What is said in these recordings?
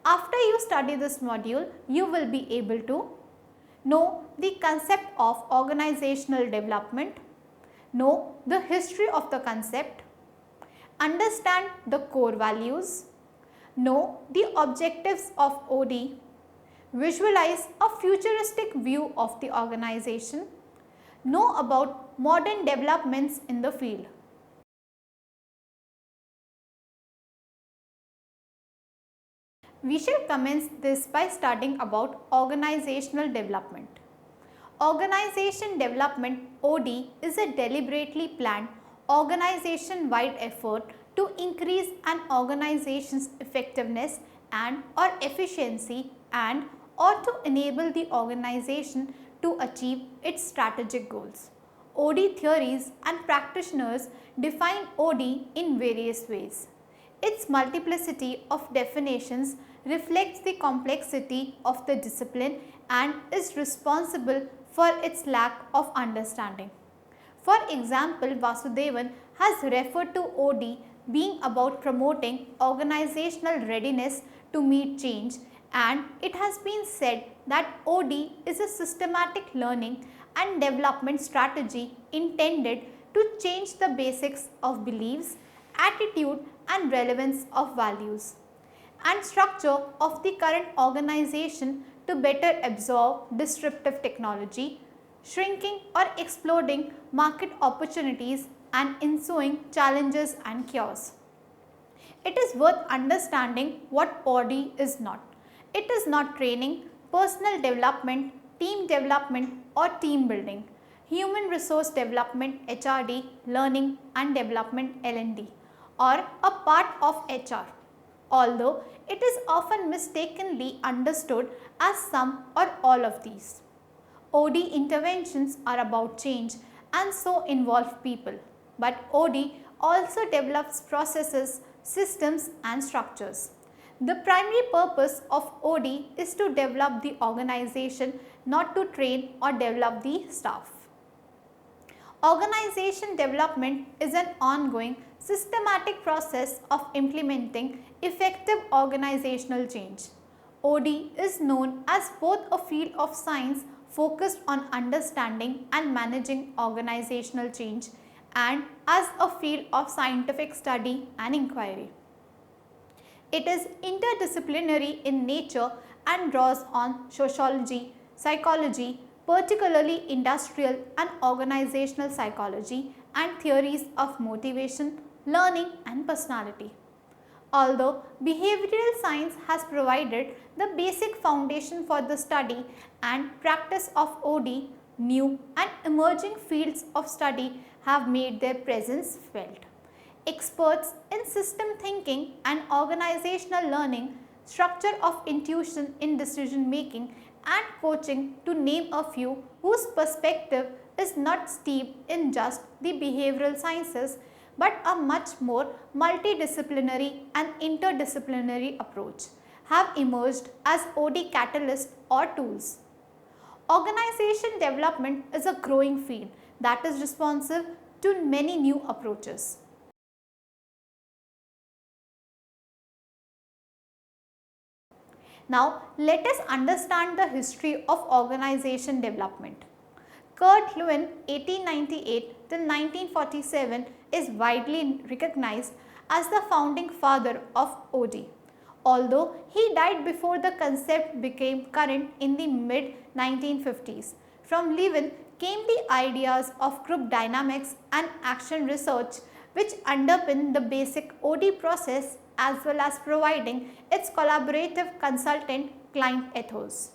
After you study this module, you will be able to know the concept of organizational development, know the history of the concept, understand the core values, know the objectives of OD, visualize a futuristic view of the organization, know about modern developments in the field. We shall commence this by studying about organizational development. Organization development OD is a deliberately planned organization-wide effort to increase an organization's effectiveness and or efficiency and or to enable the organization to achieve its strategic goals. OD theories and practitioners define OD in various ways. Its multiplicity of definitions reflects the complexity of the discipline and is responsible for its lack of understanding. For example, Vasudevan has referred to OD being about promoting organizational readiness to meet change, and it has been said that OD is a systematic learning and development strategy intended to change the basics of beliefs, attitude and relevance of values and structure of the current organization to better absorb disruptive technology, shrinking or exploding market opportunities and ensuing challenges and chaos. It is worth understanding what OD is not. It is not training, personal development, team development or team building, human resource development HRD, learning and development LND, or a part of HR, although it is often mistakenly understood as some or all of these. OD interventions are about change and so involve people, but OD also develops processes, systems and structures. The primary purpose of OD is to develop the organization, not to train or develop the staff. Organization development is an ongoing, systematic process of implementing effective organizational change. OD is known as both a field of science focused on understanding and managing organizational change and as a field of scientific study and inquiry. It is interdisciplinary in nature and draws on sociology, psychology, particularly industrial and organizational psychology and theories of motivation, learning and personality. Although behavioral science has provided the basic foundation for the study and practice of OD, new and emerging fields of study have made their presence felt. Experts in system thinking and organizational learning, structure of intuition in decision making and coaching, to name a few, whose perspective is not steeped in just the behavioral sciences but a much more multidisciplinary and interdisciplinary approach, have emerged as OD catalysts or tools. Organization development is a growing field that is responsive to many new approaches. Now, let us understand the history of organization development. Kurt Lewin 1898 till 1947 is widely recognized as the founding father of OD. Although he died before the concept became current in the mid 1950s, from Lewin came the ideas of group dynamics and action research, which underpin the basic OD process as well as providing its collaborative consultant client ethos.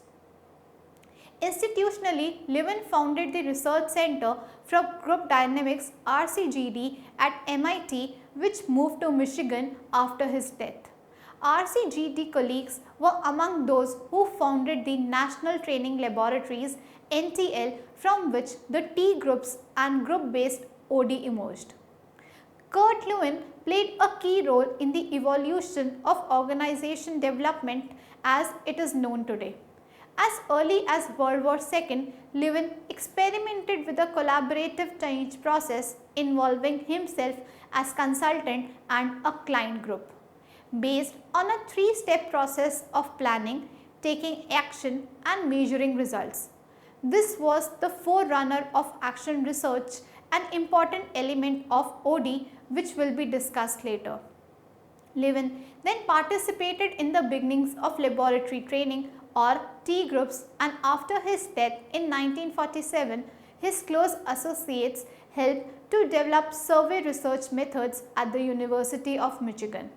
Institutionally, Lewin founded the Research Center for Group Dynamics RCGD at MIT, which moved to Michigan after his death. RCGD colleagues were among those who founded the National Training Laboratories NTL, from which the T groups and group-based OD emerged. Kurt Lewin played a key role in the evolution of organization development as it is known today. As early as World War II, Lewin experimented with a collaborative change process involving himself as consultant and a client group. based on a three-step process of planning, taking action and measuring results. This was the forerunner of action research, an important element of OD which will be discussed later. Levin then participated in the beginnings of laboratory training or T groups, and after his death in 1947, his close associates helped to develop survey research methods at the University of Michigan.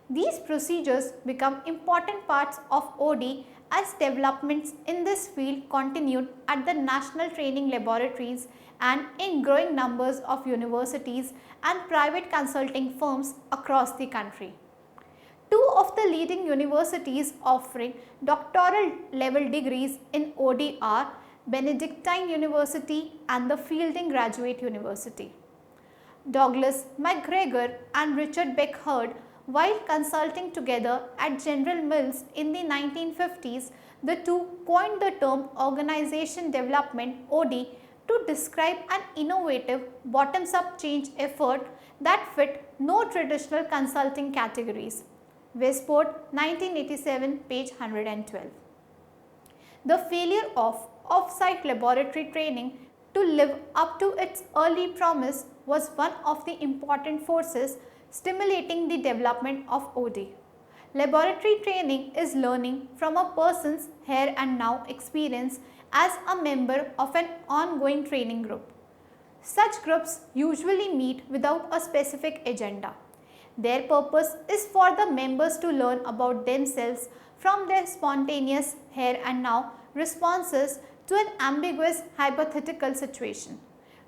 These procedures become important parts of OD as developments in this field continued at the national training laboratories and in growing numbers of universities and private consulting firms across the country. Two of the leading universities offering doctoral level degrees in OD are Benedictine University and the Fielding Graduate University. Douglas McGregor and Richard Beckhard, while consulting together at General Mills in the 1950s, the two coined the term Organization Development OD to describe an innovative bottoms-up change effort that fit no traditional consulting categories. Westport, 1987, page 112. The failure of off-site laboratory training to live up to its early promise was one of the important forces stimulating the development of OD. Laboratory training is learning from a person's here and now experience as a member of an ongoing training group. Such groups usually meet without a specific agenda. Their purpose is for the members to learn about themselves from their spontaneous here and now responses to an ambiguous hypothetical situation.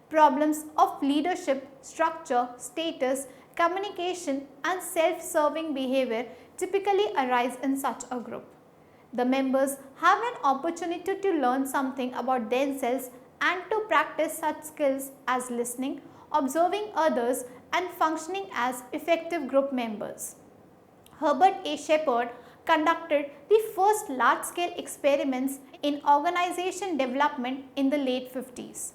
Problems of leadership, structure, status, communication and self-serving behavior typically arise in such a group. The members have an opportunity to learn something about themselves and to practice such skills as listening, observing others and functioning as effective group members. Herbert A. Shepard conducted the first large-scale experiments in organization development in the late 50s.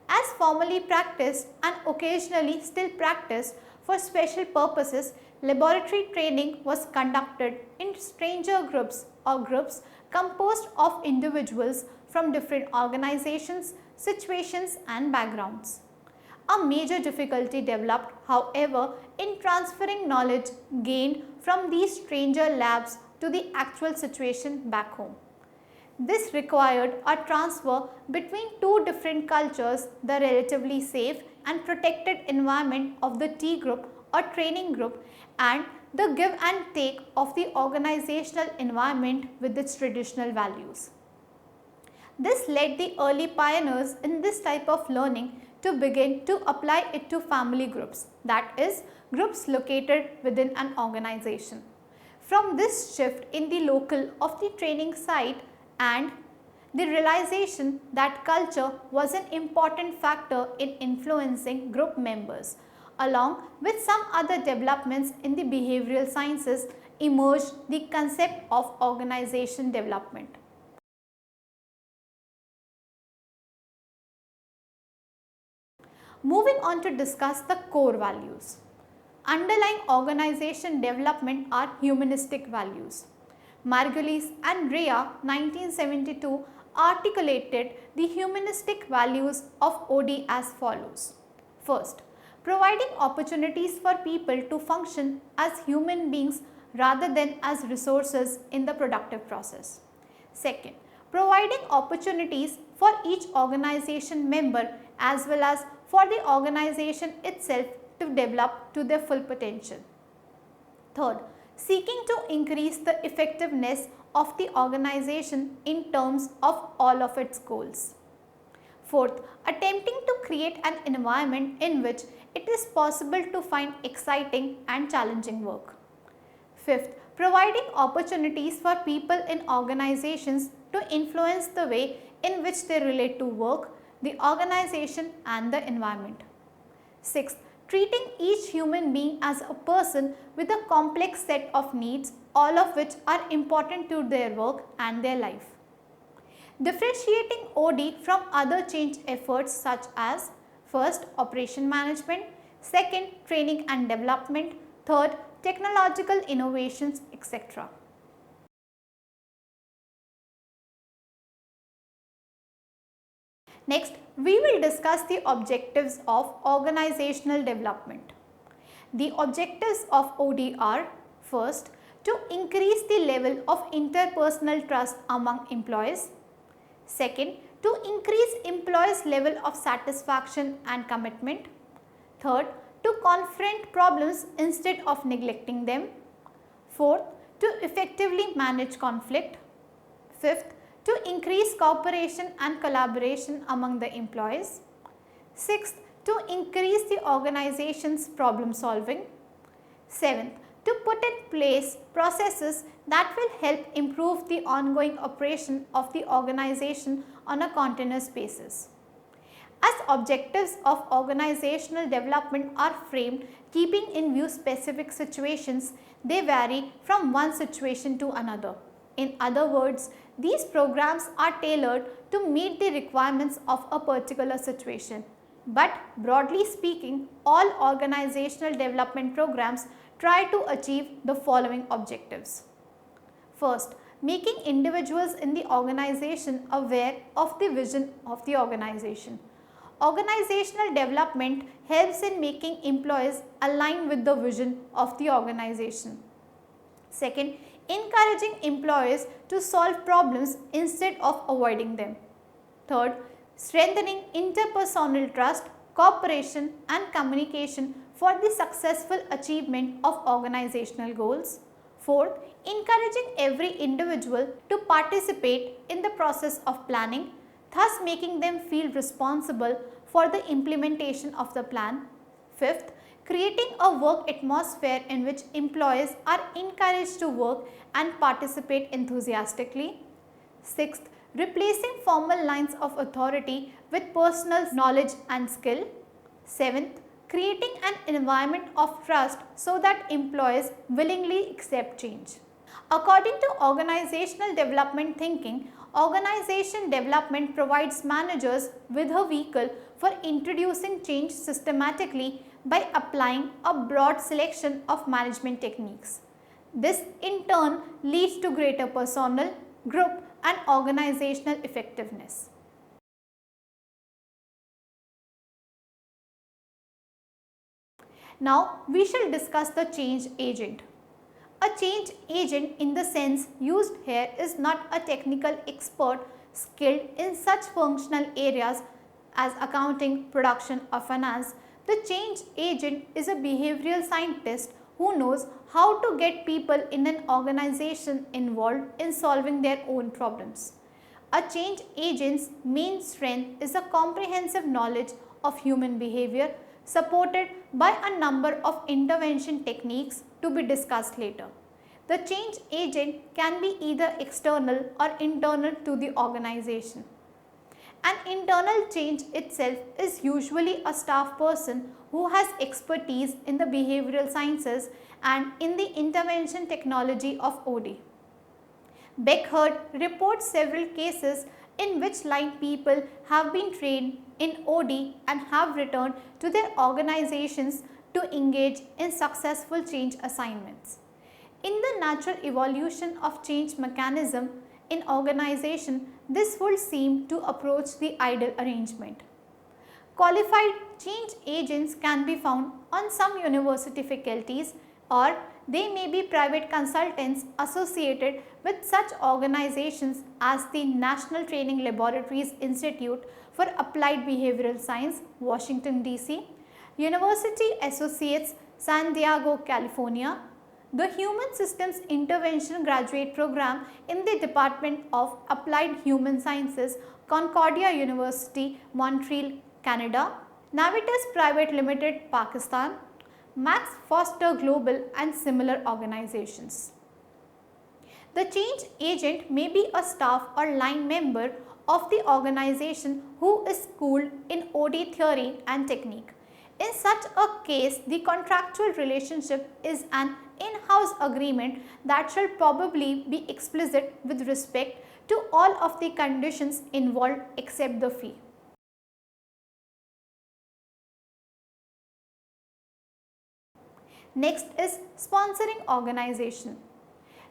As formally practiced and occasionally still practiced for special purposes, laboratory training was conducted in stranger groups or groups composed of individuals from different organizations, situations and backgrounds. A major difficulty developed, however, in transferring knowledge gained from these stranger labs to the actual situation back home. This required a transfer between two different cultures, the relatively safe and protected environment of the T group or training group and the give and take of the organizational environment with its traditional values. This led the early pioneers in this type of learning to begin to apply it to family groups, that is, groups located within an organization. From this shift in the local of the training site and the realization that culture was an important factor in influencing group members, along with some other developments in the behavioral sciences, emerged the concept of organization development. Moving on to discuss the core values. Underlying organization development are humanistic values. Margulies and Rea, 1972, articulated the humanistic values of OD as follows. First, providing opportunities for people to function as human beings rather than as resources in the productive process. Second, providing opportunities for each organization member as well as for the organization itself to develop to their full potential. Third, seeking to increase the effectiveness of the organization in terms of all of its goals. Fourth, attempting to create an environment in which it is possible to find exciting and challenging work. Fifth, providing opportunities for people in organizations to influence the way in which they relate to work, the organization and the environment. Sixth, treating each human being as a person with a complex set of needs, all of which are important to their work and their life. Differentiating OD from other change efforts such as first, operation management, second, training and development, third, technological innovations, etc. Next, we will discuss the objectives of organizational development. The objectives of OD are: first, to increase the level of interpersonal trust among employees. Second, to increase employees' level of satisfaction and commitment. Third, to confront problems instead of neglecting them. Fourth, to effectively manage conflict. Fifth, to increase cooperation and collaboration among the employees. Sixth, to increase the organization's problem solving. Seventh, to put in place processes that will help improve the ongoing operation of the organization on a continuous basis. As objectives of organizational development are framed keeping in view specific situations, they vary from one situation to another. In other words, these programs are tailored to meet the requirements of a particular situation. But broadly speaking, all organizational development programs try to achieve the following objectives. First, making individuals in the organization aware of the vision of the organization. Organizational development helps in making employees align with the vision of the organization. Second, encouraging employees to solve problems instead of avoiding them. Third, strengthening interpersonal trust, cooperation and communication for the successful achievement of organizational goals. Fourth, encouraging every individual to participate in the process of planning, thus making them feel responsible for the implementation of the plan. Fifth, creating a work atmosphere in which employees are encouraged to work and participate enthusiastically. Sixth, replacing formal lines of authority with personal knowledge and skill. Seventh, creating an environment of trust so that employees willingly accept change. According to organizational development thinking, organization development provides managers with a vehicle for introducing change systematically by applying a broad selection of management techniques. This in turn leads to greater personal, group and organizational effectiveness. Now we shall discuss the change agent. A change agent in the sense used here is not a technical expert skilled in such functional areas as accounting, production or finance. The change agent is a behavioral scientist who knows how to get people in an organization involved in solving their own problems. A change agent's main strength is a comprehensive knowledge of human behavior supported by a number of intervention techniques to be discussed later. The change agent can be either external or internal to the organization. An internal change itself is usually a staff person who has expertise in the behavioral sciences and in the intervention technology of OD. Beckert reports several cases in which line people have been trained in OD and have returned to their organizations to engage in successful change assignments. In the natural evolution of change mechanism in organization, this would seem to approach the ideal arrangement. Qualified change agents can be found on some university faculties, or they may be private consultants associated with such organizations as the National Training Laboratories Institute for Applied Behavioral Science, Washington, D.C., University Associates, San Diego, California, the Human Systems Intervention Graduate Program in the Department of Applied Human Sciences, Concordia University, Montreal, Canada, Navitas Private Limited, Pakistan, Max Foster Global and similar organizations. The change agent may be a staff or line member of the organization who is schooled in OD theory and technique. In such a case, the contractual relationship is an in-house agreement that shall probably be explicit with respect to all of the conditions involved except the fee. Next is sponsoring organization.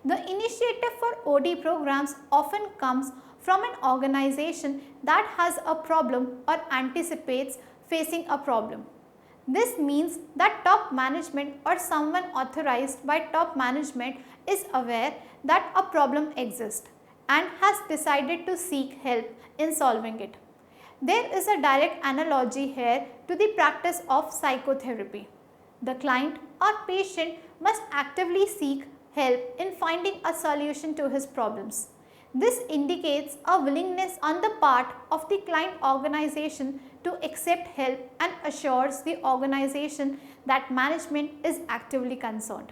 The initiative for OD programs often comes from an organization that has a problem or anticipates facing a problem. This means that top management or someone authorized by top management is aware that a problem exists and has decided to seek help in solving it. There is a direct analogy here to the practice of psychotherapy. The client or patient must actively seek help in finding a solution to his problems. This indicates a willingness on the part of the client organization to accept help and assures the organization that management is actively concerned.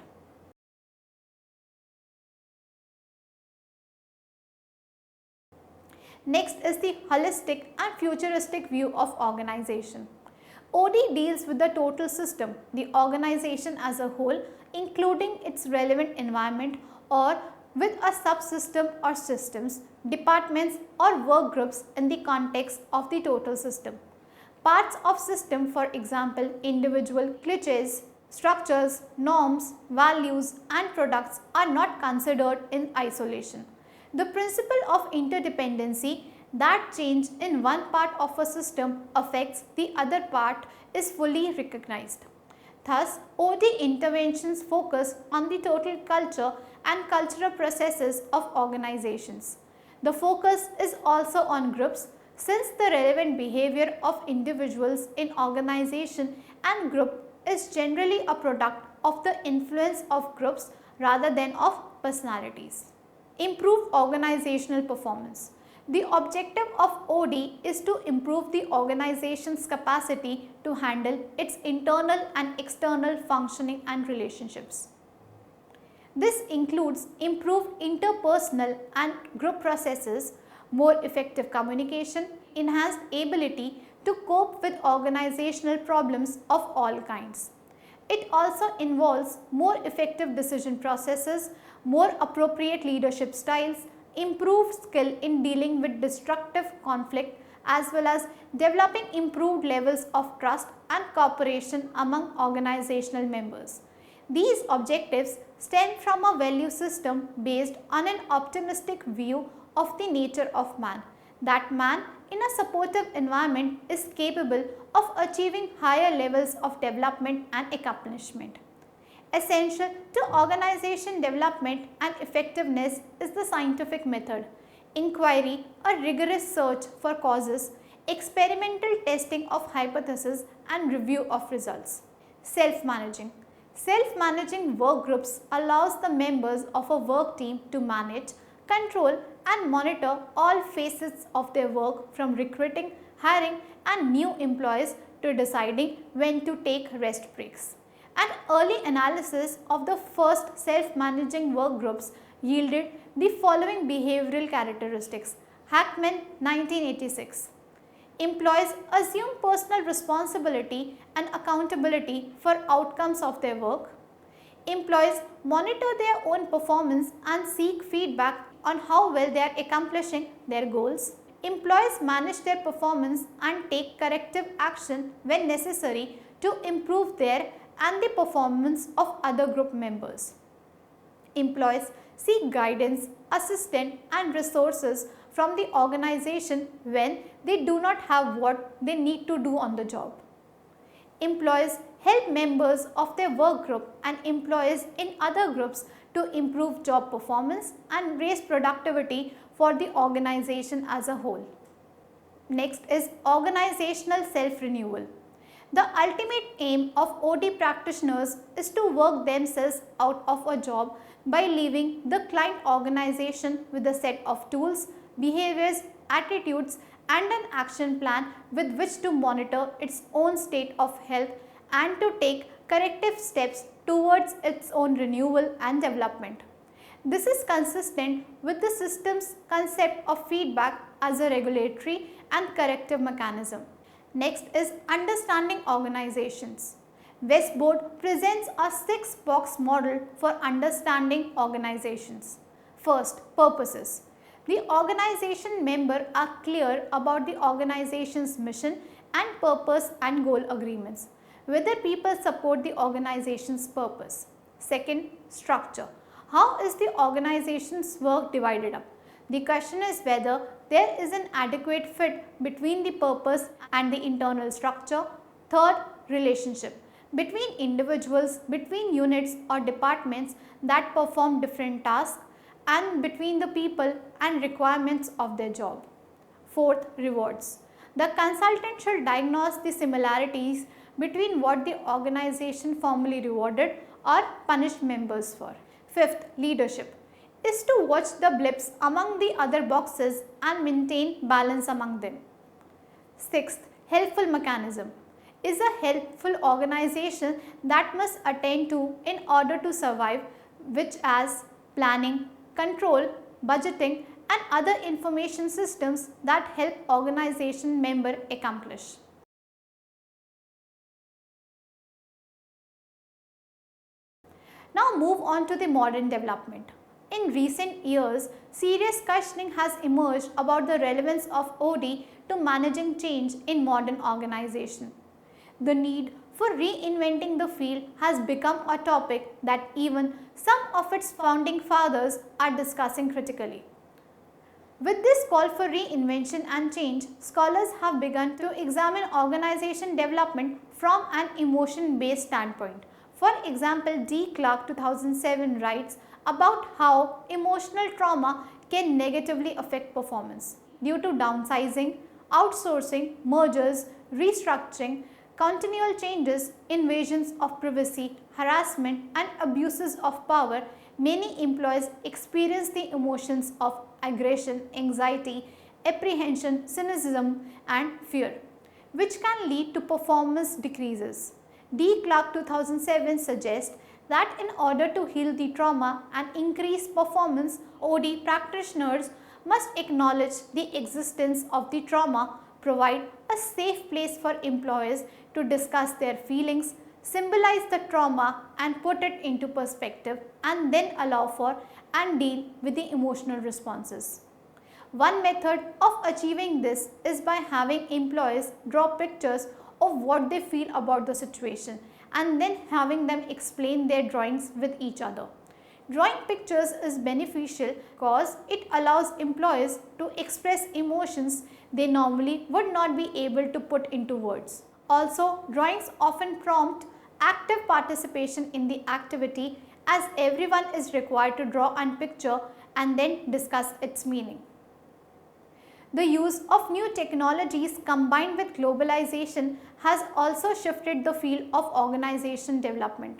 Next is the holistic and futuristic view of organization. OD deals with the total system, the organization as a whole, including its relevant environment, or with a subsystem or systems, departments or work groups in the context of the total system. Parts of system, for example, individual glitches, structures, norms, values and products are not considered in isolation. The principle of interdependency, that change in one part of a system affects the other part, is fully recognized. Thus, OD interventions focus on the total culture and cultural processes of organizations. The focus is also on groups, since the relevant behavior of individuals in organization and group is generally a product of the influence of groups rather than of personalities. Improve organizational performance. The objective of OD is to improve the organization's capacity to handle its internal and external functioning and relationships. This includes improved interpersonal and group processes, more effective communication, enhanced ability to cope with organizational problems of all kinds. It also involves more effective decision processes, more appropriate leadership styles, improved skill in dealing with destructive conflict, as well as developing improved levels of trust and cooperation among organizational members. These objectives stem from a value system based on an optimistic view of the nature of man, that man in a supportive environment is capable of achieving higher levels of development and accomplishment. Essential to organization development and effectiveness is the scientific method, inquiry, a rigorous search for causes, experimental testing of hypotheses and review of results. Self-managing. Self-managing work groups allows the members of a work team to manage, control and monitor all facets of their work, from recruiting, hiring and new employees to deciding when to take rest breaks. An early analysis of the first self-managing work groups yielded the following behavioral characteristics. Hackman, 1986. Employees assume personal responsibility and accountability for outcomes of their work. Employees monitor their own performance and seek feedback on how well they are accomplishing their goals. Employees manage their performance and take corrective action when necessary to improve their and the performance of other group members. Employees seek guidance, assistance and resources from the organization when they do not have what they need to do on the job. Employees help members of their work group and employees in other groups to improve job performance and raise productivity for the organization as a whole. Next is organizational self-renewal. The ultimate aim of OD practitioners is to work themselves out of a job by leaving the client organization with a set of tools, behaviors, attitudes and an action plan with which to monitor its own state of health and to take corrective steps towards its own renewal and development. This is consistent with the system's concept of feedback as a regulatory and corrective mechanism. Next is understanding organizations. Westboard presents a 6-box model for understanding organizations. First, purposes. The organization members are clear about the organization's mission and purpose and goal agreements. whether people support the organization's purpose. Second, structure. How is the organization's work divided up? The question is whether there is an adequate fit between the purpose and the internal structure. Third, relationship. Between individuals, between units or departments that perform different tasks, and between the people and requirements of their job. Fourth, rewards. The consultant should diagnose the similarities between what the organization formally rewarded or punished members for. Fifth, leadership is to watch the blips among the other boxes and maintain balance among them. Sixth, helpful mechanism is a helpful organization that must attend to in order to survive, which as planning, control, budgeting and other information systems that help organization member accomplish. Now move on to the modern development. In recent years, serious questioning has emerged about the relevance of OD to managing change in modern organization. The need for reinventing the field has become a topic that even some of its founding fathers are discussing critically. With this call for reinvention and change, scholars have begun to examine organization development from an emotion-based standpoint. For example, D. Clark 2007 writes about how emotional trauma can negatively affect performance due to downsizing, outsourcing, mergers, restructuring, continual changes, invasions of privacy, harassment and abuses of power. Many employees experience the emotions of aggression, anxiety, apprehension, cynicism and fear, which can lead to performance decreases. D. Clark 2007 suggests that in order to heal the trauma and increase performance, OD practitioners must acknowledge the existence of the trauma, provide a safe place for employees to discuss their feelings, symbolize the trauma and put it into perspective, and then allow for and deal with the emotional responses. One method of achieving this is by having employees draw pictures of what they feel about the situation and then having them explain their drawings with each other. Drawing pictures is beneficial because it allows employees to express emotions they normally would not be able to put into words. Also, drawings often prompt active participation in the activity as everyone is required to draw and picture and then discuss its meaning. The use of new technologies combined with globalization has also shifted the field of organization development.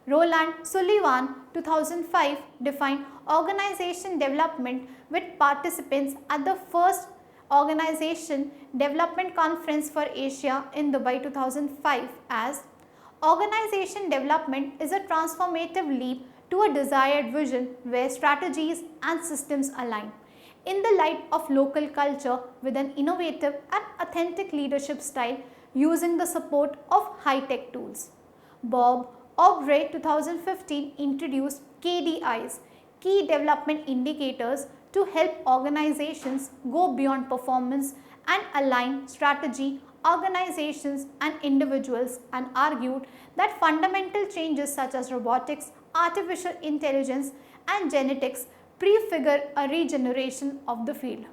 Roland Sullivan 2005 defined organization development with participants at the first Organization Development Conference for Asia in Dubai 2005 as organization development is a transformative leap to a desired vision where strategies and systems align in the light of local culture with an innovative and authentic leadership style using the support of high-tech tools. Bob Aubrey 2015 introduced KDIs, Key Development Indicators, to help organizations go beyond performance and align strategy, organizations and individuals, and argued that fundamental changes such as robotics, artificial intelligence and genetics prefigure a regeneration of the field.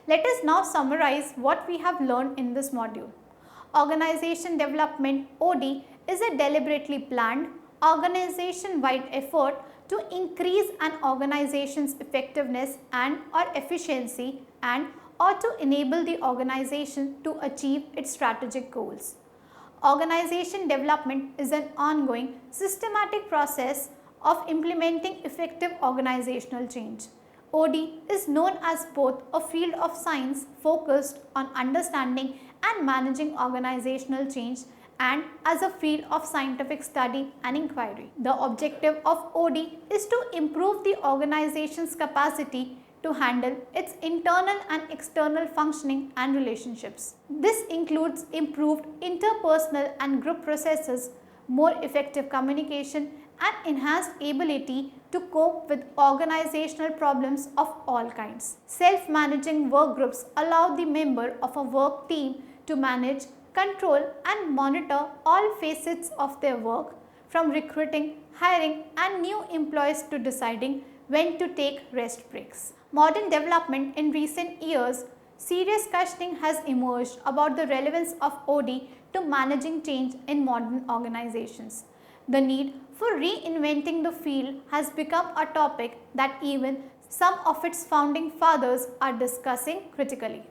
Let us now summarize what we have learned in this module. Organization development (OD) is a deliberately planned, organization-wide effort to increase an organization's effectiveness and or efficiency and or to enable the organization to achieve its strategic goals. Organization development is an ongoing, systematic process of implementing effective organizational change. OD is known as both a field of science focused on understanding and managing organizational change and as a field of scientific study and inquiry. The objective of OD is to improve the organization's capacity to handle its internal and external functioning and relationships. This includes improved interpersonal and group processes, more effective communication, and enhanced ability to cope with organizational problems of all kinds. Self-managing work groups allow the member of a work team to manage, control and monitor all facets of their work, from recruiting, hiring and new employees to deciding when to take rest breaks. Modern development in recent years, serious questioning has emerged about the relevance of OD to managing change in modern organizations. The need for reinventing the field has become a topic that even some of its founding fathers are discussing critically.